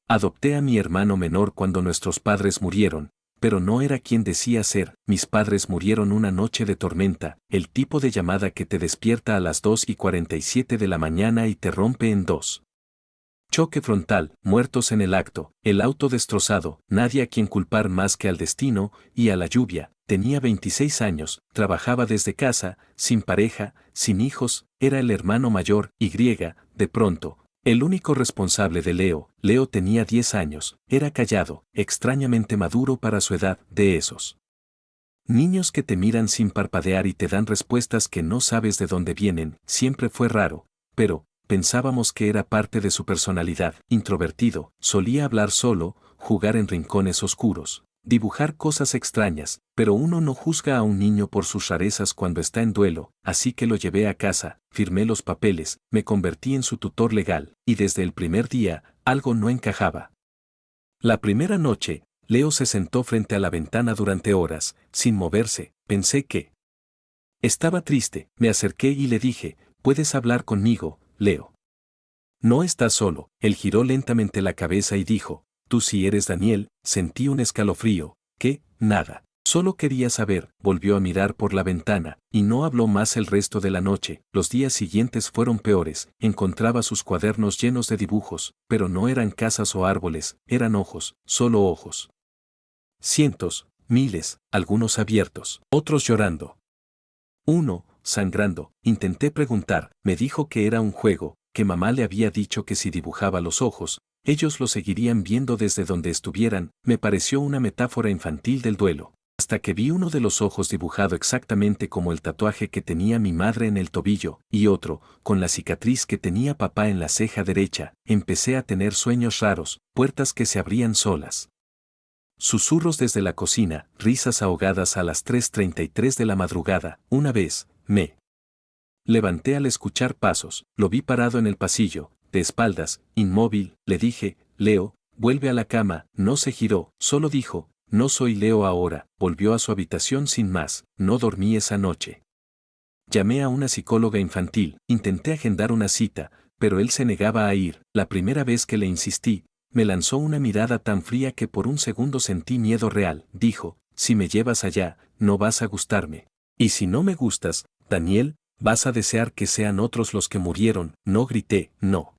Adopté a mi hermano menor cuando nuestros padres murieron, pero no era quien decía ser. Mis padres murieron una noche de tormenta, el tipo de llamada que te despierta a las 2:47 de la mañana y te rompe en dos. Choque frontal, muertos en el acto, el auto destrozado, nadie a quien culpar más que al destino y a la lluvia. Tenía 26 años, trabajaba desde casa, sin pareja, sin hijos, era el hermano mayor, y de pronto, el único responsable de Leo. Leo tenía 10 años, era callado, extrañamente maduro para su edad, de esos niños que te miran sin parpadear y te dan respuestas que no sabes de dónde vienen. Siempre fue raro, pero pensábamos que era parte de su personalidad. Introvertido, solía hablar solo, jugar en rincones oscuros, dibujar cosas extrañas, pero uno no juzga a un niño por sus rarezas cuando está en duelo, así que lo llevé a casa, firmé los papeles, me convertí en su tutor legal, y desde el primer día, algo no encajaba. La primera noche, Leo se sentó frente a la ventana durante horas, sin moverse. Pensé que estaba triste. Me acerqué y le dije, «¿Puedes hablar conmigo, Leo?» «No estás solo». Él giró lentamente la cabeza y dijo, «Tú sí eres Daniel». Sentí un escalofrío. «¿Qué? Nada. Solo quería saber». Volvió a mirar por la ventana, y no habló más el resto de la noche. Los días siguientes fueron peores. Encontraba sus cuadernos llenos de dibujos, pero no eran casas o árboles, eran ojos, solo ojos. Cientos, miles, algunos abiertos, otros llorando. Uno, sangrando. Intenté preguntar, me dijo que era un juego, que mamá le había dicho que si dibujaba los ojos, ellos lo seguirían viendo desde donde estuvieran. Me pareció una metáfora infantil del duelo. Hasta que vi uno de los ojos dibujado exactamente como el tatuaje que tenía mi madre en el tobillo, y otro, con la cicatriz que tenía papá en la ceja derecha. Empecé a tener sueños raros, puertas que se abrían solas. Susurros desde la cocina, risas ahogadas a las 3:33 de la madrugada. Una vez, me levanté al escuchar pasos, lo vi parado en el pasillo, de espaldas, inmóvil. Le dije, «Leo, vuelve a la cama». No se giró, solo dijo, «No soy Leo ahora». Volvió a su habitación sin más. No dormí esa noche. Llamé a una psicóloga infantil, intenté agendar una cita, pero él se negaba a ir. La primera vez que le insistí, me lanzó una mirada tan fría que por un segundo sentí miedo real. Dijo, «Si me llevas allá, no vas a gustarme. Y si no me gustas, Daniel, vas a desear que sean otros los que murieron». No grité, no.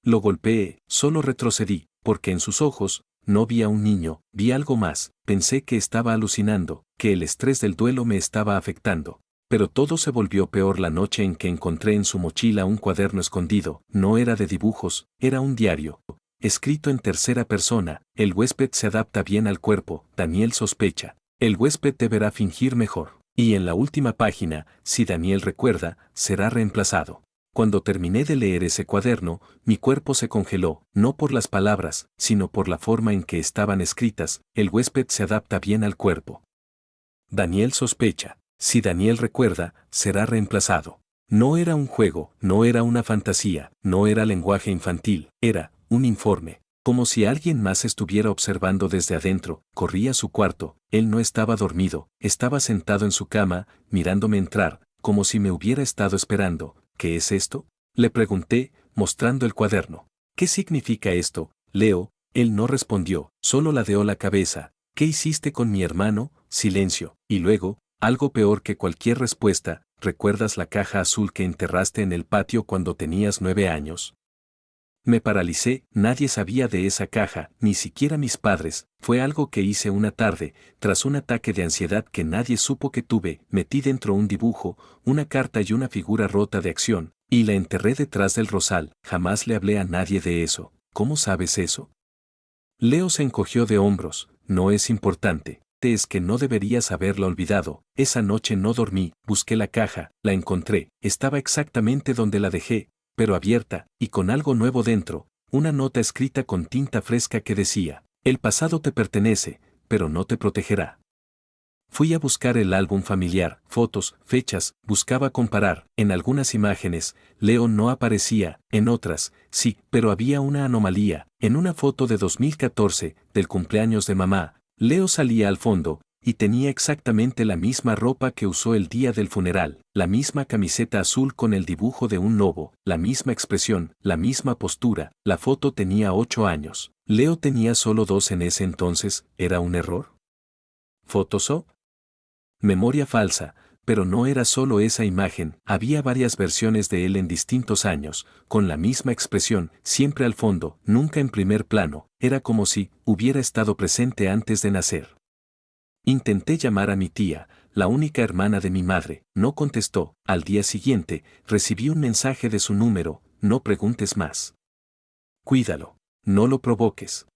Lo golpeé, solo retrocedí, porque en sus ojos, no vi a un niño, vi algo más. Pensé que estaba alucinando, que el estrés del duelo me estaba afectando. Pero todo se volvió peor la noche en que encontré en su mochila un cuaderno escondido. No era de dibujos, era un diario. Escrito en tercera persona, «El huésped se adapta bien al cuerpo». Daniel sospecha. El huésped deberá fingir mejor. Y en la última página, si Daniel recuerda, será reemplazado. Cuando terminé de leer ese cuaderno, mi cuerpo se congeló, no por las palabras, sino por la forma en que estaban escritas. El huésped se adapta bien al cuerpo. Daniel sospecha. Si Daniel recuerda, será reemplazado. No era un juego, no era una fantasía, no era lenguaje infantil, era un informe. Como si alguien más estuviera observando desde adentro. Corrí a su cuarto. Él no estaba dormido, estaba sentado en su cama, mirándome entrar, como si me hubiera estado esperando. «¿Qué es esto?», le pregunté, mostrando el cuaderno. «¿Qué significa esto, Leo?». Él no respondió, solo ladeó la cabeza. «¿Qué hiciste con mi hermano?». Silencio, y luego, algo peor que cualquier respuesta, «¿Recuerdas la caja azul que enterraste en el patio cuando tenías 9 años?». Me paralicé. Nadie sabía de esa caja, ni siquiera mis padres. Fue algo que hice una tarde, tras un ataque de ansiedad que nadie supo que tuve. Metí dentro un dibujo, una carta y una figura rota de acción, y la enterré detrás del rosal. Jamás le hablé a nadie de eso. «¿Cómo sabes eso?». Leo se encogió de hombros. «No es importante. Es que no deberías haberla olvidado». Esa noche no dormí, busqué la caja, la encontré, estaba exactamente donde la dejé, pero abierta, y con algo nuevo dentro, una nota escrita con tinta fresca que decía, «El pasado te pertenece, pero no te protegerá». Fui a buscar el álbum familiar, fotos, fechas, buscaba comparar. En algunas imágenes, Leo no aparecía, en otras, sí, pero había una anomalía. En una foto de 2014, del cumpleaños de mamá, Leo salía al fondo, y tenía exactamente la misma ropa que usó el día del funeral, la misma camiseta azul con el dibujo de un lobo, la misma expresión, la misma postura. La foto tenía 8 años. Leo tenía solo 2 en ese entonces, ¿era un error? ¿Photoshop? Memoria falsa, pero no era solo esa imagen, había varias versiones de él en distintos años, con la misma expresión, siempre al fondo, nunca en primer plano, era como si hubiera estado presente antes de nacer. Intenté llamar a mi tía, la única hermana de mi madre, no contestó. Al día siguiente, recibí un mensaje de su número, no preguntes más. Cuídalo, no lo provoques.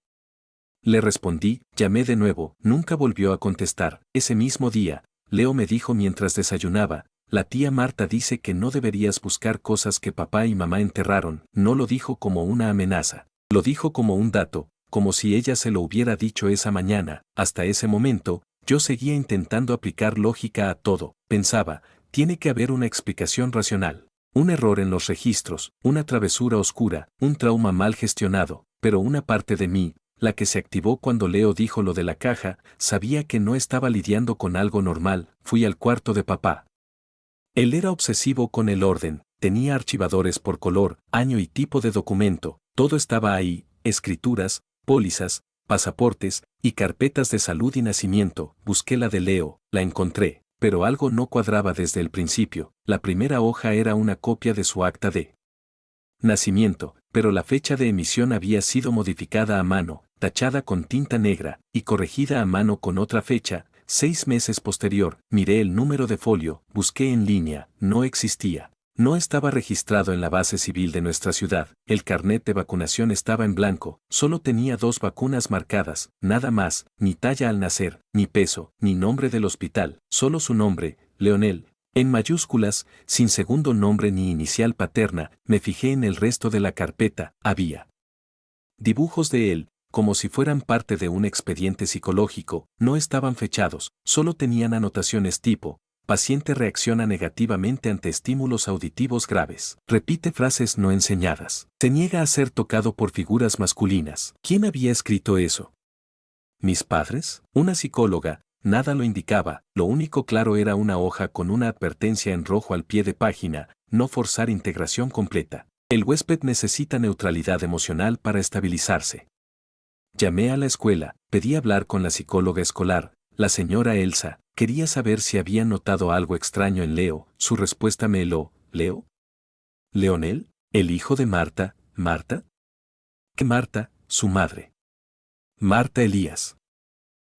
Le respondí, llamé de nuevo, nunca volvió a contestar. Ese mismo día, Leo me dijo mientras desayunaba, la tía Marta dice que no deberías buscar cosas que papá y mamá enterraron. No lo dijo como una amenaza, lo dijo como un dato, como si ella se lo hubiera dicho esa mañana. Hasta ese momento, yo seguía intentando aplicar lógica a todo. Pensaba, tiene que haber una explicación racional. Un error en los registros, una travesura oscura, un trauma mal gestionado, pero una parte de mí, la que se activó cuando Leo dijo lo de la caja, sabía que no estaba lidiando con algo normal. Fui al cuarto de papá. Él era obsesivo con el orden, tenía archivadores por color, año y tipo de documento, todo estaba ahí, escrituras, pólizas, pasaportes y carpetas de salud y nacimiento. Busqué la de Leo, la encontré, pero algo no cuadraba desde el principio. La primera hoja era una copia de su acta de nacimiento, pero la fecha de emisión había sido modificada a mano, tachada con tinta negra, y corregida a mano con otra fecha, 6 meses posterior. Miré el número de folio, busqué en línea, no existía. No estaba registrado en la base civil de nuestra ciudad, el carnet de vacunación estaba en blanco, solo tenía 2 vacunas marcadas, nada más, ni talla al nacer, ni peso, ni nombre del hospital, solo su nombre, Leonel. En mayúsculas, sin segundo nombre ni inicial paterna. Me fijé en el resto de la carpeta, había dibujos de él, como si fueran parte de un expediente psicológico, no estaban fechados, solo tenían anotaciones tipo, paciente reacciona negativamente ante estímulos auditivos graves. Repite frases no enseñadas. Se niega a ser tocado por figuras masculinas. ¿Quién había escrito eso? ¿Mis padres? Una psicóloga. Nada lo indicaba, lo único claro era una hoja con una advertencia en rojo al pie de página, no forzar integración completa. El huésped necesita neutralidad emocional para estabilizarse. Llamé a la escuela, pedí hablar con la psicóloga escolar, la señora Elsa, quería saber si había notado algo extraño en Leo. Su respuesta me heló. ¿Leo? ¿Leonel? ¿El hijo de Marta? ¿Marta? ¿Qué Marta? Su madre. Marta Elías.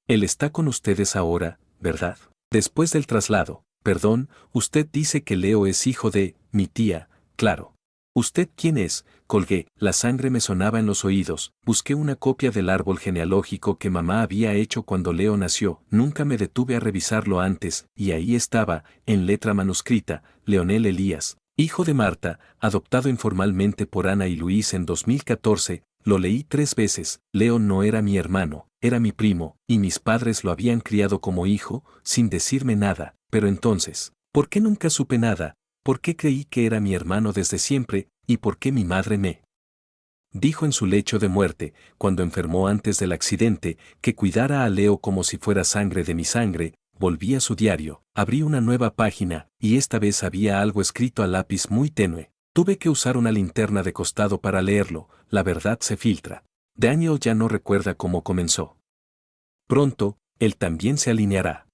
Él está con ustedes ahora, ¿verdad? Después del traslado, perdón, usted dice que Leo es hijo de mi tía, claro. ¿Usted quién es? Colgué, la sangre me sonaba en los oídos, busqué una copia del árbol genealógico que mamá había hecho cuando Leo nació, nunca me detuve a revisarlo antes, y ahí estaba, en letra manuscrita, Leonel Elías, hijo de Marta, adoptado informalmente por Ana y Luis en 2014, lo leí 3 veces. Leo no era mi hermano, era mi primo, y mis padres lo habían criado como hijo, sin decirme nada. Pero entonces, ¿por qué nunca supe nada? ¿Por qué creí que era mi hermano desde siempre? ¿Y por qué mi madre me dijo en su lecho de muerte, cuando enfermó antes del accidente, que cuidara a Leo como si fuera sangre de mi sangre? Volví a su diario, abrí una nueva página, y esta vez había algo escrito a lápiz muy tenue. Tuve que usar una linterna de costado para leerlo. La verdad se filtra. Daniel ya no recuerda cómo comenzó. Pronto, él también se alineará.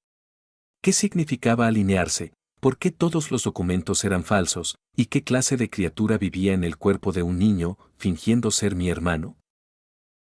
¿Qué significaba alinearse? ¿Por qué todos los documentos eran falsos? ¿Y qué clase de criatura vivía en el cuerpo de un niño, fingiendo ser mi hermano?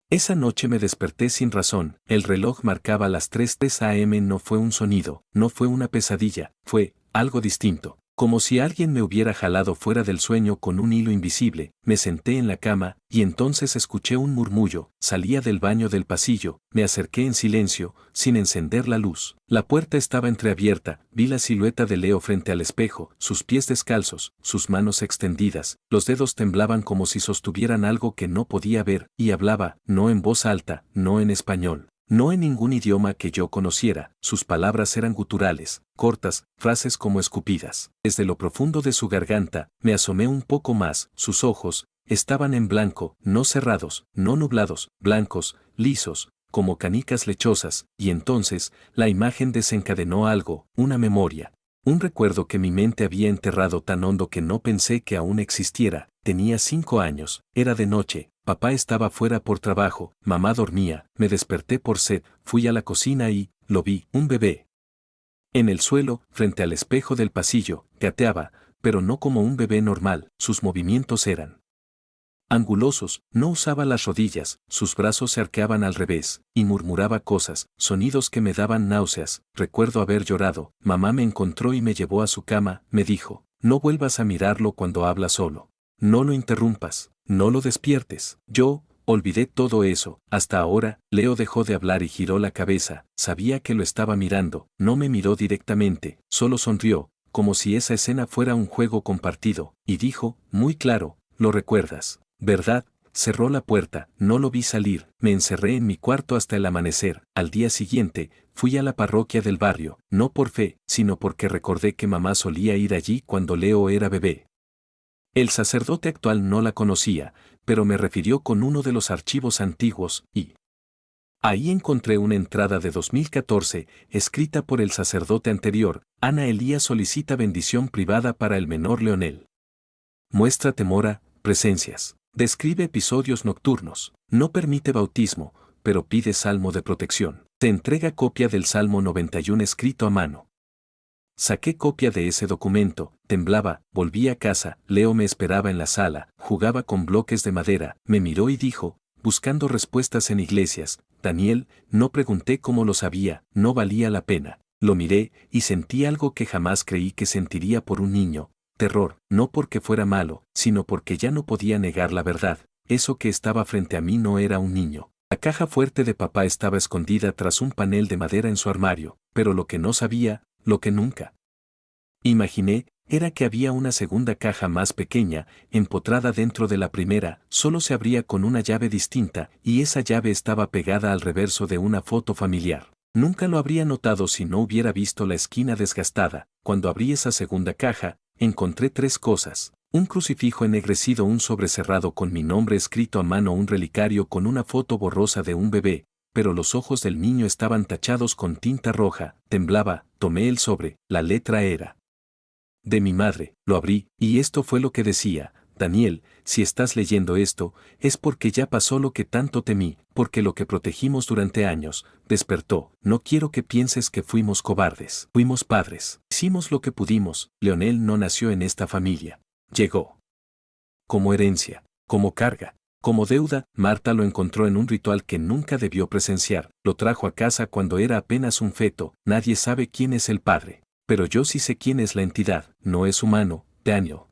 Esa noche me desperté sin razón. El reloj marcaba las 3:03 am. No fue un sonido, no fue una pesadilla, fue algo distinto. Como si alguien me hubiera jalado fuera del sueño con un hilo invisible. Me senté en la cama, y entonces escuché un murmullo. Salía del baño del pasillo, me acerqué en silencio, sin encender la luz. La puerta estaba entreabierta, vi la silueta de Leo frente al espejo, sus pies descalzos, sus manos extendidas, los dedos temblaban como si sostuvieran algo que no podía ver, y hablaba, no en voz alta, no en español. No en ningún idioma que yo conociera, sus palabras eran guturales, cortas, frases como escupidas. Desde lo profundo de su garganta, me asomé un poco más, sus ojos estaban en blanco, no cerrados, no nublados, blancos, lisos, como canicas lechosas, y entonces, la imagen desencadenó algo, una memoria. Un recuerdo que mi mente había enterrado tan hondo que no pensé que aún existiera. Tenía 5 años, era de noche, Papá estaba fuera por trabajo, mamá dormía, me desperté por sed, fui a la cocina y, lo vi, un bebé. En el suelo, frente al espejo del pasillo, gateaba, pero no como un bebé normal, sus movimientos eran angulosos, no usaba las rodillas, sus brazos se arqueaban al revés, y murmuraba cosas, sonidos que me daban náuseas. Recuerdo haber llorado, mamá me encontró y me llevó a su cama, me dijo, no vuelvas a mirarlo cuando habla solo. No lo interrumpas, no lo despiertes. Yo, olvidé todo eso, hasta ahora. Leo dejó de hablar y giró la cabeza, sabía que lo estaba mirando, no me miró directamente, solo sonrió, como si esa escena fuera un juego compartido, y dijo, muy claro, lo recuerdas, ¿verdad? Cerró la puerta, no lo vi salir, me encerré en mi cuarto hasta el amanecer. Al día siguiente, fui a la parroquia del barrio, no por fe, sino porque recordé que mamá solía ir allí cuando Leo era bebé. El sacerdote actual no la conocía, pero me refirió con uno de los archivos antiguos, y ahí encontré una entrada de 2014, escrita por el sacerdote anterior. Ana Elías solicita bendición privada para el menor Leonel. Muestra temor, presencias. Describe episodios nocturnos. No permite bautismo, pero pide salmo de protección. Te entrega copia del Salmo 91 escrito a mano. Saqué copia de ese documento, temblaba, volví a casa, Leo me esperaba en la sala, jugaba con bloques de madera, me miró y dijo, buscando respuestas en iglesias, Daniel, no pregunté cómo lo sabía, no valía la pena. Lo miré, y sentí algo que jamás creí que sentiría por un niño. Terror, no porque fuera malo, sino porque ya no podía negar la verdad. Eso que estaba frente a mí no era un niño. La caja fuerte de papá estaba escondida tras un panel de madera en su armario, pero lo que no sabía, lo que nunca imaginé, era que había una segunda caja más pequeña, empotrada dentro de la primera, solo se abría con una llave distinta, y esa llave estaba pegada al reverso de una foto familiar. Nunca lo habría notado si no hubiera visto la esquina desgastada. Cuando abrí esa segunda caja, encontré tres cosas: un crucifijo ennegrecido, un sobre cerrado con mi nombre escrito a mano, un relicario con una foto borrosa de un bebé, pero los ojos del niño estaban tachados con tinta roja. Temblaba, tomé el sobre, la letra era de mi madre, lo abrí, y esto fue lo que decía: Daniel, si estás leyendo esto, es porque ya pasó lo que tanto temí, porque lo que protegimos durante años, despertó. No quiero que pienses que fuimos cobardes. Fuimos padres. Hicimos lo que pudimos. Leonel no nació en esta familia. Llegó como herencia, como carga, como deuda. Marta lo encontró en un ritual que nunca debió presenciar. Lo trajo a casa cuando era apenas un feto. Nadie sabe quién es el padre. Pero yo sí sé quién es la entidad. No es humano, Daniel.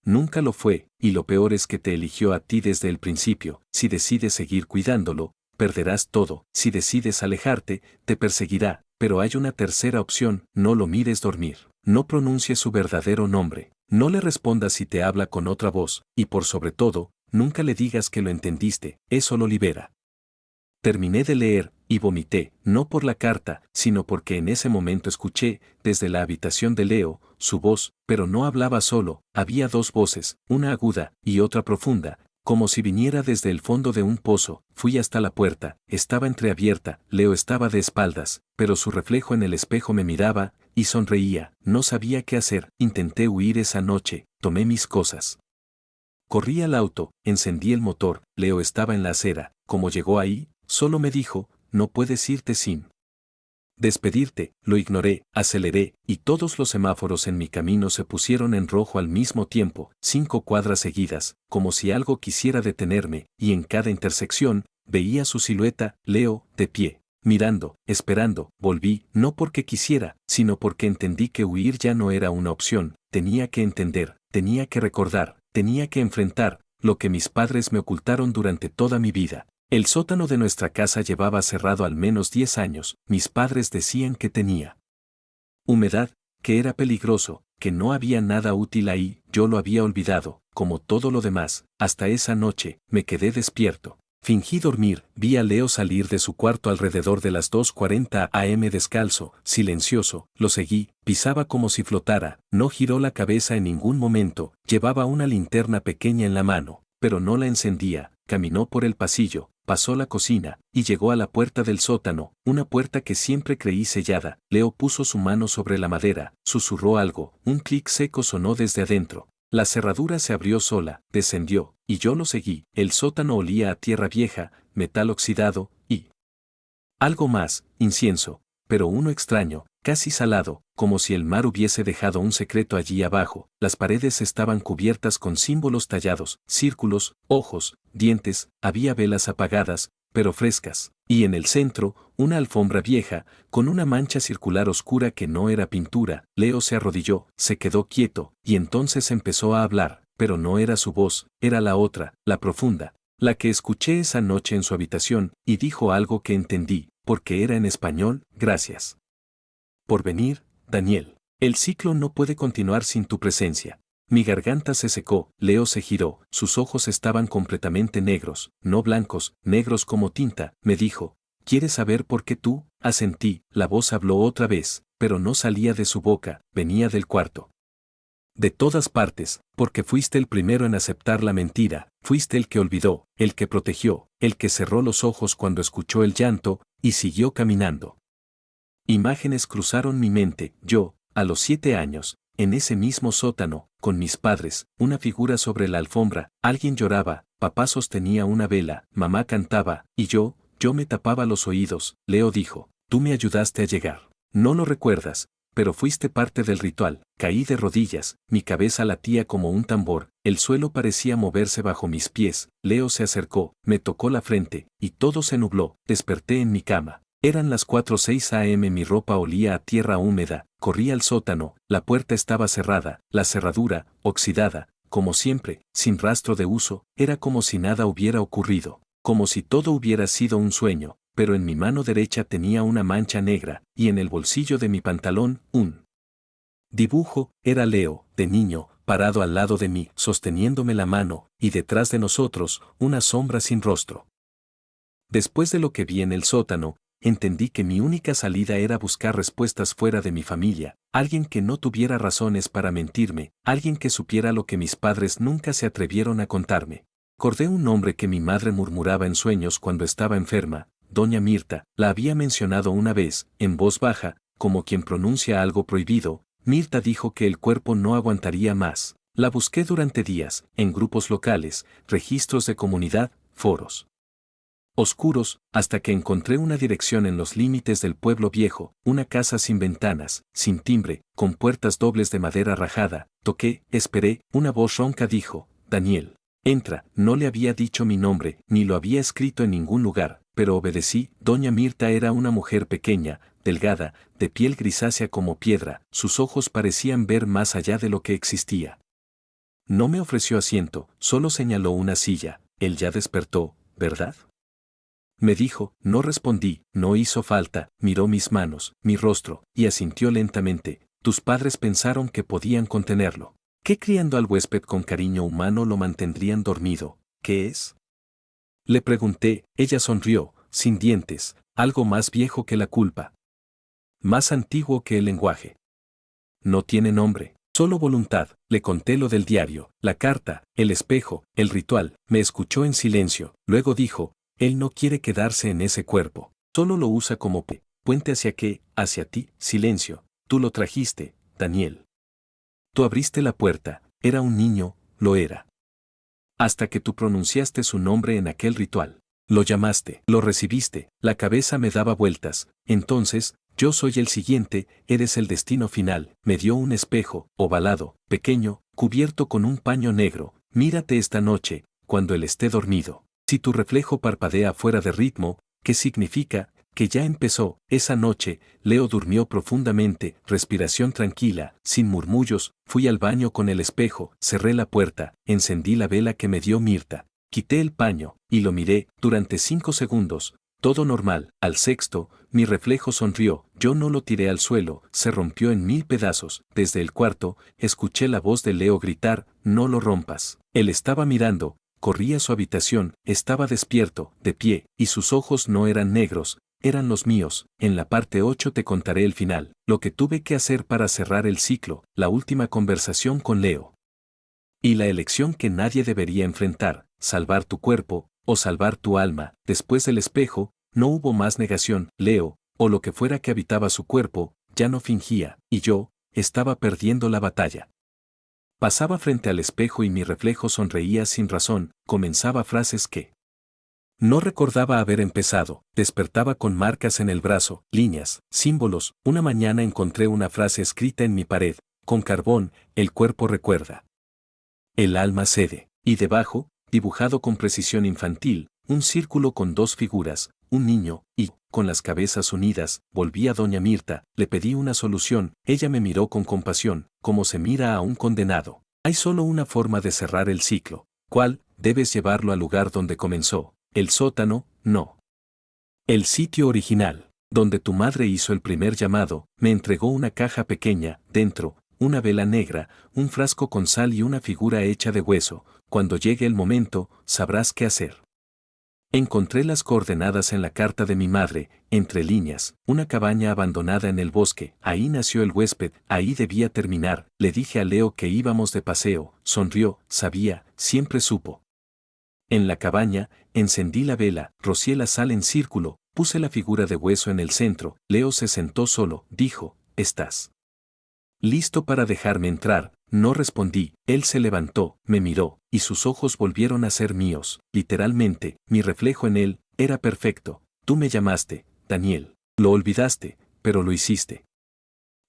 Nunca lo fue, y lo peor es que te eligió a ti desde el principio. Si decides seguir cuidándolo, perderás todo. Si decides alejarte, te perseguirá. Pero hay una tercera opción: no lo mires dormir. No pronuncies su verdadero nombre. No le respondas si te habla con otra voz, y por sobre todo, nunca le digas que lo entendiste. Eso lo libera. Terminé de leer, y vomité, no por la carta, sino porque en ese momento escuché, desde la habitación de Leo, su voz, pero no hablaba solo, había dos voces, una aguda y otra profunda, como si viniera desde el fondo de un pozo. Fui hasta la puerta, estaba entreabierta, Leo estaba de espaldas, pero su reflejo en el espejo me miraba, y sonreía. No sabía qué hacer. Intenté huir esa noche, tomé mis cosas. Corrí al auto, encendí el motor. Leo estaba en la acera. Como llegó ahí, solo me dijo: no puedes irte sin despedirte. Lo ignoré, aceleré, y todos los semáforos en mi camino se pusieron en rojo al mismo tiempo, 5 cuadras seguidas, como si algo quisiera detenerme, y en cada intersección, veía su silueta, Leo, de pie, mirando, esperando. Volví, no porque quisiera, sino porque entendí que huir ya no era una opción. Tenía que entender, tenía que recordar, tenía que enfrentar lo que mis padres me ocultaron durante toda mi vida. El sótano de nuestra casa llevaba cerrado al menos 10 años. Mis padres decían que tenía humedad, que era peligroso, que no había nada útil ahí. Yo lo había olvidado, como todo lo demás. Hasta esa noche, me quedé despierto. Fingí dormir. Vi a Leo salir de su cuarto alrededor de las 2:40 am descalzo, silencioso. Lo seguí, pisaba como si flotara. No giró la cabeza en ningún momento. Llevaba una linterna pequeña en la mano, pero no la encendía. Caminó por el pasillo, pasó la cocina, y llegó a la puerta del sótano, una puerta que siempre creí sellada. Leo puso su mano sobre la madera, susurró algo, un clic seco sonó desde adentro. La cerradura se abrió sola, descendió, y yo lo seguí. El sótano olía a tierra vieja, metal oxidado, y algo más, incienso, pero uno extraño, casi salado, como si el mar hubiese dejado un secreto allí abajo. Las paredes estaban cubiertas con símbolos tallados, círculos, ojos, dientes, había velas apagadas, pero frescas, y en el centro, una alfombra vieja, con una mancha circular oscura que no era pintura. Leo se arrodilló, se quedó quieto, y entonces empezó a hablar, pero no era su voz, era la otra, la profunda, la que escuché esa noche en su habitación, y dijo algo que entendí, porque era en español. Gracias por venir, Daniel. El ciclo no puede continuar sin tu presencia. Mi garganta se secó. Leo se giró, sus ojos estaban completamente negros, no blancos, negros como tinta. Me dijo, ¿quieres saber por qué tú? Asentí. La voz habló otra vez, pero no salía de su boca, venía del cuarto. De todas partes, porque fuiste el primero en aceptar la mentira, fuiste el que olvidó, el que protegió, el que cerró los ojos cuando escuchó el llanto, y siguió caminando. Imágenes cruzaron mi mente. Yo, a los 7 años, en ese mismo sótano, con mis padres, una figura sobre la alfombra, alguien lloraba, papá sostenía una vela, mamá cantaba, y yo me tapaba los oídos. Leo dijo, tú me ayudaste a llegar. No lo recuerdas, pero fuiste parte del ritual. Caí de rodillas, mi cabeza latía como un tambor, el suelo parecía moverse bajo mis pies. Leo se acercó, me tocó la frente, y todo se nubló. Desperté en mi cama. Eran las 4:06 am. Mi ropa olía a tierra húmeda. Corrí al sótano, la puerta estaba cerrada, la cerradura, oxidada, como siempre, sin rastro de uso. Era como si nada hubiera ocurrido, como si todo hubiera sido un sueño, pero en mi mano derecha tenía una mancha negra, y en el bolsillo de mi pantalón, un dibujo. Era Leo, de niño, parado al lado de mí, sosteniéndome la mano, y detrás de nosotros, una sombra sin rostro. Después de lo que vi en el sótano, entendí que mi única salida era buscar respuestas fuera de mi familia, alguien que no tuviera razones para mentirme, alguien que supiera lo que mis padres nunca se atrevieron a contarme. Recordé un nombre que mi madre murmuraba en sueños cuando estaba enferma, Doña Mirta. La había mencionado una vez, en voz baja, como quien pronuncia algo prohibido. Mirta dijo que el cuerpo no aguantaría más. La busqué durante días, en grupos locales, registros de comunidad, foros oscuros, hasta que encontré una dirección en los límites del pueblo viejo, una casa sin ventanas, sin timbre, con puertas dobles de madera rajada. Toqué, esperé, una voz ronca dijo, Daniel, entra. No le había dicho mi nombre, ni lo había escrito en ningún lugar, pero obedecí. Doña Mirta era una mujer pequeña, delgada, de piel grisácea como piedra, sus ojos parecían ver más allá de lo que existía. No me ofreció asiento, solo señaló una silla. Él ya despertó, ¿verdad? Me dijo. No respondí. No hizo falta. Miró mis manos, mi rostro, y asintió lentamente. Tus padres pensaron que podían contenerlo. ¿Qué criando al huésped con cariño humano lo mantendrían dormido? ¿Qué es? Le pregunté. Ella sonrió, sin dientes, algo más viejo que la culpa. Más antiguo que el lenguaje. No tiene nombre, solo voluntad. Le conté lo del diario, la carta, el espejo, el ritual. Me escuchó en silencio. Luego dijo, él no quiere quedarse en ese cuerpo, solo lo usa como puente. ¿Hacia qué? Hacia ti. Silencio. Tú lo trajiste, Daniel. Tú abriste la puerta. Era un niño, lo era. Hasta que tú pronunciaste su nombre en aquel ritual. Lo llamaste, lo recibiste. La cabeza me daba vueltas. Entonces, yo soy el siguiente, eres el destino final. Me dio un espejo, ovalado, pequeño, cubierto con un paño negro. Mírate esta noche, cuando él esté dormido. Si tu reflejo parpadea fuera de ritmo, ¿qué significa? Que ya empezó. Esa noche, Leo durmió profundamente, respiración tranquila, sin murmullos. Fui al baño con el espejo, cerré la puerta, encendí la vela que me dio Mirta, quité el paño, y lo miré. Durante 5 segundos, todo normal. Al sexto, mi reflejo sonrió. Yo no lo tiré al suelo, se rompió en 1000 pedazos. Desde el cuarto, escuché la voz de Leo gritar, no lo rompas. Él estaba mirando. Corrí a su habitación, estaba despierto, de pie, y sus ojos no eran negros, eran los míos. En la parte 8 te contaré el final, lo que tuve que hacer para cerrar el ciclo, la última conversación con Leo. Y la elección que nadie debería enfrentar, salvar tu cuerpo, o salvar tu alma. Después del espejo, no hubo más negación. Leo, o lo que fuera que habitaba su cuerpo, ya no fingía, y yo, estaba perdiendo la batalla. Pasaba frente al espejo y mi reflejo sonreía sin razón, comenzaba frases que no recordaba haber empezado, despertaba con marcas en el brazo, líneas, símbolos. Una mañana encontré una frase escrita en mi pared, con carbón, el cuerpo recuerda. El alma cede. Y debajo, dibujado con precisión infantil, un círculo con dos figuras, un niño, y, con las cabezas unidas, volví a doña Mirta, le pedí una solución, ella me miró con compasión, como se mira a un condenado. Hay solo una forma de cerrar el ciclo. ¿Cuál? Debes llevarlo al lugar donde comenzó. El sótano, no. El sitio original, donde tu madre hizo el primer llamado, me entregó una caja pequeña, dentro, una vela negra, un frasco con sal y una figura hecha de hueso. Cuando llegue el momento, sabrás qué hacer. Encontré las coordenadas en la carta de mi madre, entre líneas, una cabaña abandonada en el bosque, ahí nació el huésped, ahí debía terminar. Le dije a Leo que íbamos de paseo, sonrió, sabía, siempre supo. En la cabaña, encendí la vela, rocié la sal en círculo, puse la figura de hueso en el centro. Leo se sentó solo, dijo, ¿estás listo para dejarme entrar? No respondí. Él se levantó, me miró, y sus ojos volvieron a ser míos. Literalmente, mi reflejo en él era perfecto. Tú me llamaste, Daniel. Lo olvidaste, pero lo hiciste.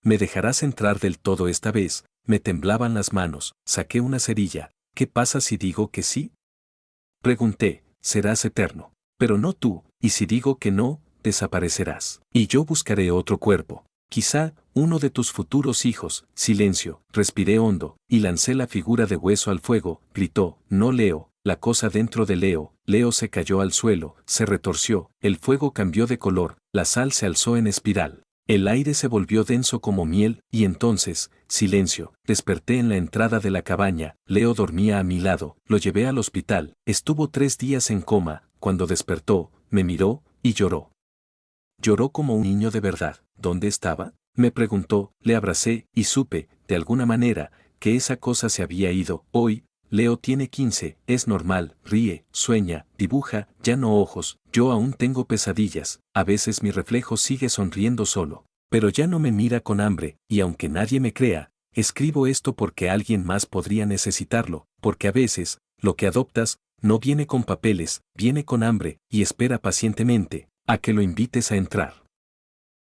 ¿Me dejarás entrar del todo esta vez? Me temblaban las manos, saqué una cerilla. ¿Qué pasa si digo que sí? Pregunté, serás eterno. Pero no tú, y si digo que no, desaparecerás. Y yo buscaré otro cuerpo. Quizá, uno de tus futuros hijos. Silencio, respiré hondo, y lancé la figura de hueso al fuego. Gritó, no Leo, la cosa dentro de Leo. Leo se cayó al suelo, se retorció, el fuego cambió de color, la sal se alzó en espiral. El aire se volvió denso como miel, y entonces, silencio, desperté en la entrada de la cabaña. Leo dormía a mi lado, lo llevé al hospital, estuvo 3 días en coma. Cuando despertó, me miró, y lloró. Lloró como un niño de verdad. ¿Dónde estaba? Me preguntó, le abracé, y supe, de alguna manera, que esa cosa se había ido. Hoy, Leo tiene 15, es normal, ríe, sueña, dibuja, ya no ojos, yo aún tengo pesadillas, a veces mi reflejo sigue sonriendo solo, pero ya no me mira con hambre, y aunque nadie me crea, escribo esto porque alguien más podría necesitarlo, porque a veces, lo que adoptas, no viene con papeles, viene con hambre, y espera pacientemente, a que lo invites a entrar.